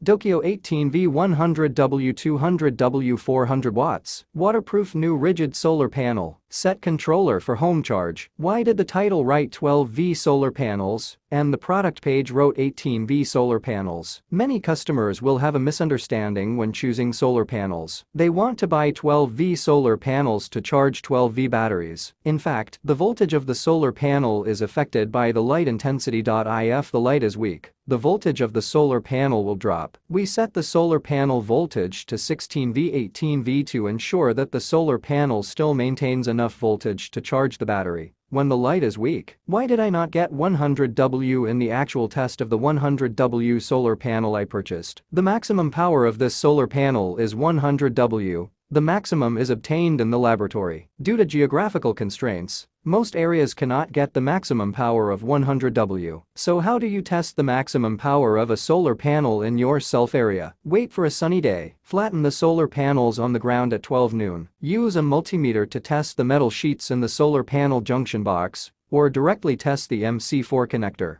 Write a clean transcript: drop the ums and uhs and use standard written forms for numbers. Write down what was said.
Dokio 18V 100W 200W 400 watts. Waterproof new rigid solar panel. Set controller for home charge. Why did the title write 12V solar panels and the product page wrote 18V solar panels? Many customers will have a misunderstanding when choosing solar panels. They want to buy 12V solar panels to charge 12V batteries. In fact, the voltage of the solar panel is affected by the light intensity.If the light is weak, the voltage of the solar panel will drop. We set the solar panel voltage to 16V 18V to ensure that the solar panel still maintains enough voltage to charge the battery when the light is weak. Why did I not get 100W in the actual test of the 100W solar panel I purchased? The maximum power of this solar panel is 100W. The maximum is obtained in the laboratory. Due to geographical constraints, most areas cannot get the maximum power of 100W. So how do you test the maximum power of a solar panel in your self area? Wait for a sunny day. Flatten the solar panels on the ground at 12 noon. Use a multimeter to test the metal sheets in the solar panel junction box, or directly test the MC4 connector.